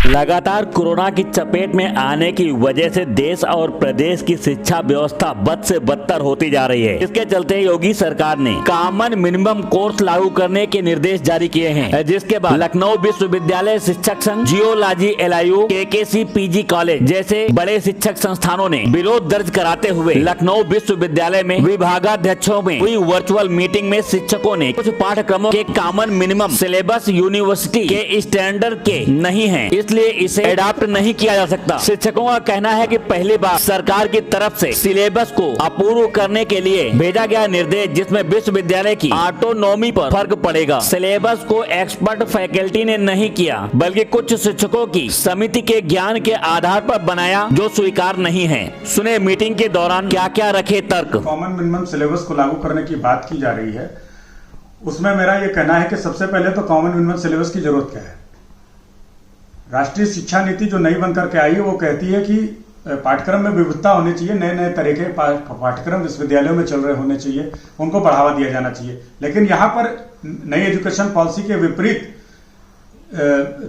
लगातार कोरोना की चपेट में आने की वजह से देश और प्रदेश की शिक्षा व्यवस्था बद से बदतर होती जा रही है। इसके चलते योगी सरकार ने कॉमन मिनिमम कोर्स लागू करने के निर्देश जारी किए हैं, जिसके बाद लखनऊ विश्वविद्यालय शिक्षक संघ, geology LIU, KKC PG college जैसे बड़े शिक्षक संस्थानों ने विरोध दर्ज कराते हुए लखनऊ विश्वविद्यालय में विभागाध्यक्षों में हुई वर्चुअल मीटिंग में शिक्षकों ने कुछ पाठ्यक्रमों के कॉमन मिनिमम सिलेबस यूनिवर्सिटी के स्टैंडर्ड के नहीं है, इसलिए इसे एडॉप्ट नहीं किया जा सकता। शिक्षकों का कहना है कि पहली बार सरकार की तरफ से सिलेबस को अपूर्ण करने के लिए भेजा गया निर्देश, जिसमें विश्वविद्यालय की ऑटोनॉमी पर फर्क पड़ेगा। सिलेबस को एक्सपर्ट फैकल्टी ने नहीं किया, बल्कि कुछ शिक्षकों की समिति के ज्ञान के आधार पर बनाया, जो स्वीकार नहीं है। सुने मीटिंग के दौरान क्या क्या रखे तर्क। कॉमन मिनिमम सिलेबस को लागू करने की बात की जा रही है, उसमें मेरा ये कहना है कि सबसे पहले तो कॉमन मिनिमम सिलेबस की जरूरत क्या है। राष्ट्रीय शिक्षा नीति जो नई बन करके आई है वो कहती है कि पाठ्यक्रम में विविधता होनी चाहिए, नए नए तरह के पाठ्यक्रम विश्वविद्यालयों में चल रहे होने चाहिए, उनको बढ़ावा दिया जाना चाहिए। लेकिन यहाँ पर नई एजुकेशन पॉलिसी के विपरीत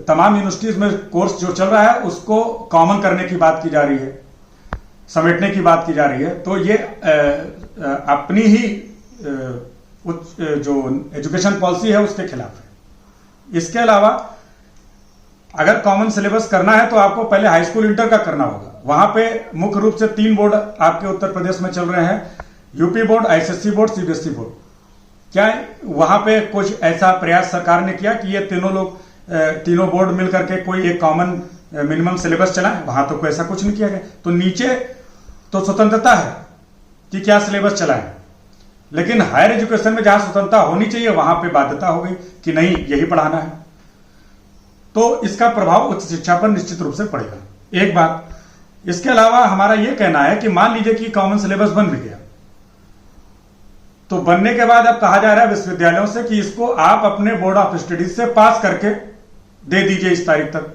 तमाम यूनिवर्सिटीज में कोर्स जो चल रहा है उसको कॉमन करने की बात की जा रही है, समेटने की बात की जा रही है। तो ये अपनी ही जो एजुकेशन पॉलिसी है उसके खिलाफ है। इसके अलावा अगर कॉमन सिलेबस करना है तो आपको पहले हाई स्कूल इंटर का करना होगा। वहां पे मुख्य रूप से 3 बोर्ड आपके उत्तर प्रदेश में चल रहे हैं, UP board, ICSE board, CBSE board. क्या वहां पे कुछ ऐसा प्रयास सरकार ने किया कि ये तीनों बोर्ड मिलकर के कोई एक कॉमन मिनिमम सिलेबस चलाए? वहां तो कोई ऐसा कुछ नहीं किया गया। तो नीचे तो स्वतंत्रता है कि क्या सिलेबस चलाएं, लेकिन हायर एजुकेशन में जहां स्वतंत्रता होनी चाहिए वहां पे बाध्यता हो गई कि नहीं यही पढ़ाना है। तो इसका प्रभाव उच्च शिक्षा पर निश्चित रूप से पड़ेगा। एक बात, इसके अलावा हमारा यह कहना है कि मान लीजिए कि कॉमन सिलेबस बन भी गया, तो बनने के बाद अब कहा जा रहा है विश्वविद्यालयों से कि इसको आप अपने बोर्ड ऑफ स्टडीज से पास करके दे दीजिए इस तारीख तक।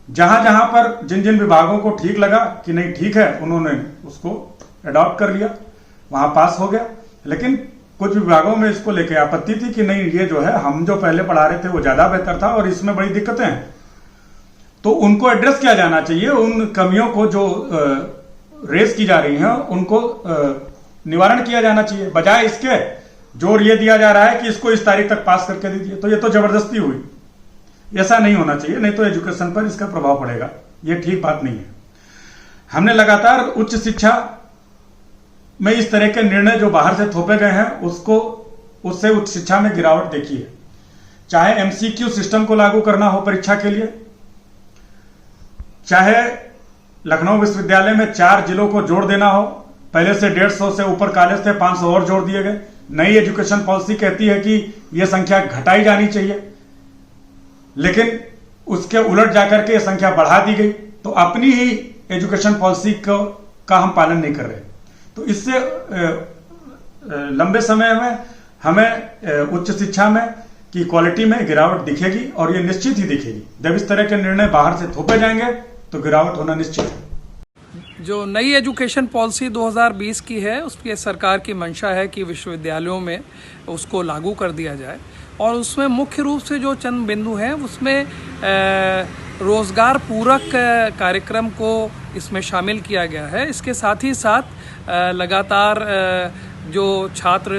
जहां जहां पर जिन जिन विभागों को ठीक लगा कि नहीं ठीक है, उन्होंने उसको अडॉप्ट कर लिया, वहां पास हो गया। लेकिन कुछ विभागों में इसको लेके आपत्ति थी कि नहीं ये जो है हम जो पहले पढ़ा रहे थे वो ज्यादा बेहतर था और इसमें बड़ी दिक्कतें हैं। तो उनको एड्रेस किया जाना चाहिए, उन कमियों को जो रेस की जा रही हैं उनको निवारण किया जाना चाहिए। बजाय इसके जोर ये दिया जा रहा है कि इसको इस तारीख तक पास करके दीजिए, तो ये तो जबरदस्ती हुई। ऐसा नहीं होना चाहिए, नहीं तो एजुकेशन पर इसका प्रभाव पड़ेगा, ये ठीक बात नहीं है। हमने लगातार उच्च शिक्षा में इस तरह के निर्णय जो बाहर से थोपे गए हैं उससे उच्च शिक्षा में गिरावट देखी है। चाहे MCQ सिस्टम को लागू करना हो परीक्षा के लिए, चाहे लखनऊ विश्वविद्यालय में 4 जिलों को जोड़ देना हो, पहले से 150 से ऊपर कॉलेज थे, 500 और जोड़ दिए गए। नई एजुकेशन पॉलिसी कहती है कि यह संख्या घटाई जानी चाहिए, लेकिन उसके उलट जाकर के यह संख्या बढ़ा दी गई। तो अपनी ही एजुकेशन पॉलिसी का हम पालन नहीं कर रहे। तो इससे लंबे समय में हमें उच्च शिक्षा में की क्वालिटी में गिरावट दिखेगी, और ये निश्चित ही दिखेगी। जब इस तरह के निर्णय बाहर से थोपे जाएंगे तो गिरावट होना निश्चित है। जो नई एजुकेशन पॉलिसी 2020 की है, उसकी सरकार की मंशा है कि विश्वविद्यालयों में उसको लागू कर दिया जाए, और उसमें मुख्य रूप से जो चंद बिंदु हैं उसमें रोजगार पूरक कार्यक्रम को इसमें शामिल किया गया है। इसके साथ ही साथ लगातार जो छात्र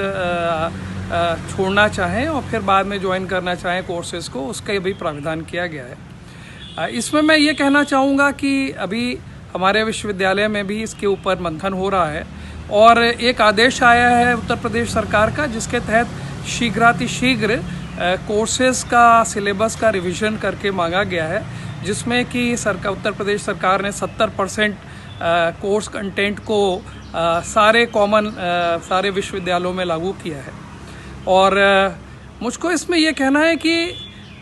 छोड़ना चाहें और फिर बाद में ज्वाइन करना चाहें कोर्सेज को, उसका भी प्रावधान किया गया है। इसमें मैं ये कहना चाहूँगा कि अभी हमारे विश्वविद्यालय में भी इसके ऊपर मंथन हो रहा है, और एक आदेश आया है उत्तर प्रदेश सरकार का, जिसके तहत शीघ्रातिशीघ्र कोर्सेज का सिलेबस का रिवीजन करके मांगा गया है, जिसमें कि उत्तर प्रदेश सरकार ने 70% कोर्स कंटेंट को सारे विश्वविद्यालयों में लागू किया है। और मुझको इसमें यह कहना है कि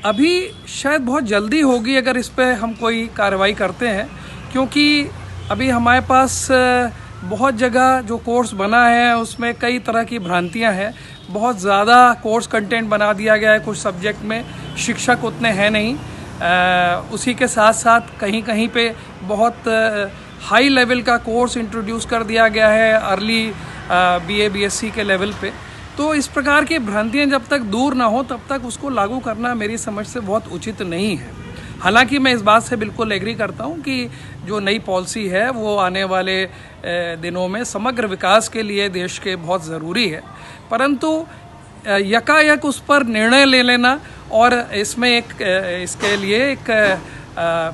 अभी शायद बहुत जल्दी होगी अगर इस पर हम कोई कार्रवाई करते हैं, क्योंकि अभी हमारे पास बहुत जगह जो कोर्स बना है उसमें कई तरह की भ्रांतियां हैं। बहुत ज़्यादा कोर्स कंटेंट बना दिया गया है, कुछ सब्जेक्ट में शिक्षक उतने हैं नहीं। उसी के साथ साथ कहीं कहीं पे बहुत हाई लेवल का कोर्स इंट्रोड्यूस कर दिया गया है, अर्ली BA BSc के लेवल पे। तो इस प्रकार की भ्रांतियां जब तक दूर ना हो तब तक उसको लागू करना मेरी समझ से बहुत उचित नहीं है। हालांकि मैं इस बात से बिल्कुल एग्री करता हूं कि जो नई पॉलिसी है वो आने वाले दिनों में समग्र विकास के लिए देश के बहुत ज़रूरी है, परंतु यकायक उस पर निर्णय ले लेना और इसमें इसके लिए एक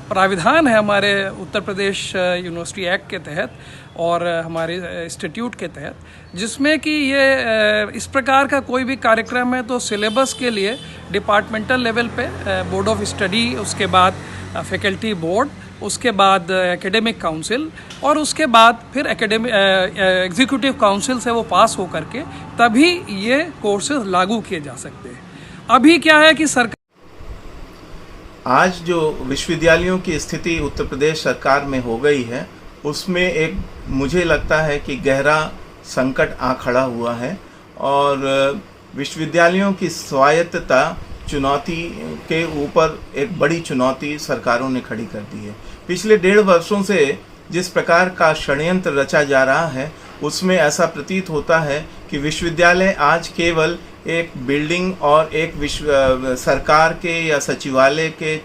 प्राविधान है हमारे उत्तर प्रदेश यूनिवर्सिटी एक्ट के तहत और हमारे इंस्टीट्यूट के तहत, जिसमें कि ये इस प्रकार का कोई भी कार्यक्रम है तो सिलेबस के लिए डिपार्टमेंटल लेवल पे बोर्ड ऑफ स्टडी, उसके बाद फैकल्टी बोर्ड, उसके बाद एकेडमिक काउंसिल और उसके बाद फिर एग्जीक्यूटिव काउंसिल से वो पास हो करके तभी ये कोर्सेज लागू किए जा सकते हैं। अभी क्या है कि सरकार आज जो विश्वविद्यालयों की स्थिति उत्तर प्रदेश सरकार में हो गई है, उसमें एक मुझे लगता है कि गहरा संकट आ खड़ा हुआ है और विश्वविद्यालयों की स्वायत्तता चुनौती के ऊपर एक बड़ी चुनौती सरकारों ने खड़ी कर दी है। पिछले 1.5 वर्षों से जिस प्रकार का षड्यंत्र रचा जा रहा है, उसमें ऐसा प्रतीत होता है कि विश्वविद्यालय आज केवल एक बिल्डिंग और एक सरकार के या सचिवालय के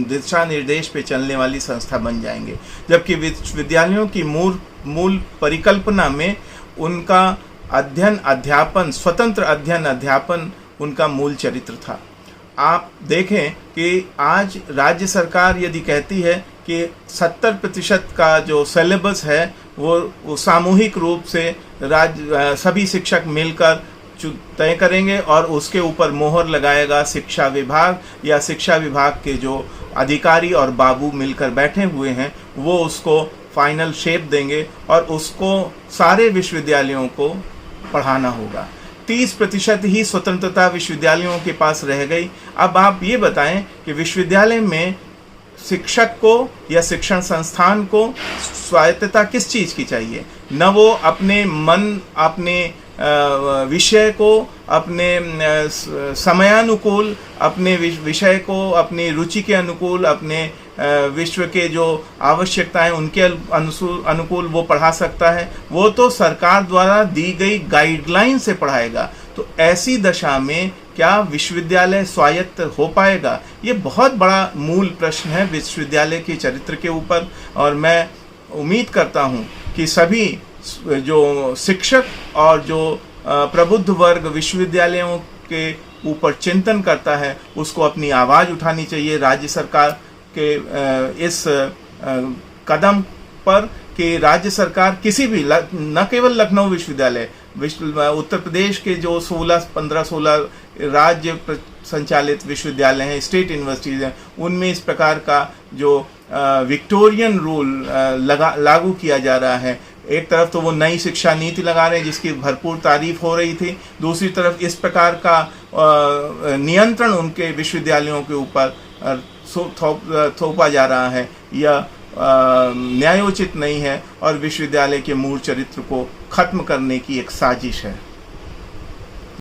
दिशा निर्देश पे चलने वाली संस्था बन जाएंगे, जबकि विश्वविद्यालयों की मूल परिकल्पना में उनका अध्ययन अध्यापन, स्वतंत्र अध्ययन अध्यापन उनका मूल चरित्र था। आप देखें कि आज राज्य सरकार यदि कहती है कि 70% का जो सिलेबस है वो सामूहिक रूप से सभी शिक्षक मिलकर तय करेंगे और उसके ऊपर मोहर लगाएगा शिक्षा विभाग, या शिक्षा विभाग के जो अधिकारी और बाबू मिलकर बैठे हुए हैं वो उसको फाइनल शेप देंगे और उसको सारे विश्वविद्यालयों को पढ़ाना होगा। 30% ही स्वतंत्रता विश्वविद्यालयों के पास रह गई। अब आप ये बताएं कि विश्वविद्यालय में शिक्षक को या शिक्षण संस्थान को स्वायत्तता किस चीज़ की चाहिए? न वो अपने मन, अपने विषय को, अपने समयानुकूल, अपने विषय को अपनी रुचि के अनुकूल, अपने विश्व के जो आवश्यकताएं उनके अनुकूल वो पढ़ा सकता है, वो तो सरकार द्वारा दी गई गाइडलाइन से पढ़ाएगा। तो ऐसी दशा में क्या विश्वविद्यालय स्वायत्त हो पाएगा? ये बहुत बड़ा मूल प्रश्न है विश्वविद्यालय के चरित्र के ऊपर, और मैं उम्मीद करता हूँ कि सभी जो शिक्षक और जो प्रबुद्ध वर्ग विश्वविद्यालयों के ऊपर चिंतन करता है उसको अपनी आवाज़ उठानी चाहिए राज्य सरकार के इस कदम पर कि राज्य सरकार किसी भी न केवल लखनऊ विश्वविद्यालय, उत्तर प्रदेश के जो 15-16 राज्य संचालित विश्वविद्यालय हैं, स्टेट यूनिवर्सिटीज़ हैं, उनमें इस प्रकार का जो विक्टोरियन रूल लागू किया जा रहा है। एक तरफ तो वो नई शिक्षा नीति लगा रहे हैं जिसकी भरपूर तारीफ हो रही थी, दूसरी तरफ इस प्रकार का नियंत्रण उनके विश्वविद्यालयों के ऊपर थोपा जा रहा है, यह न्यायोचित नहीं है और विश्वविद्यालय के मूल चरित्र को खत्म करने की एक साजिश है।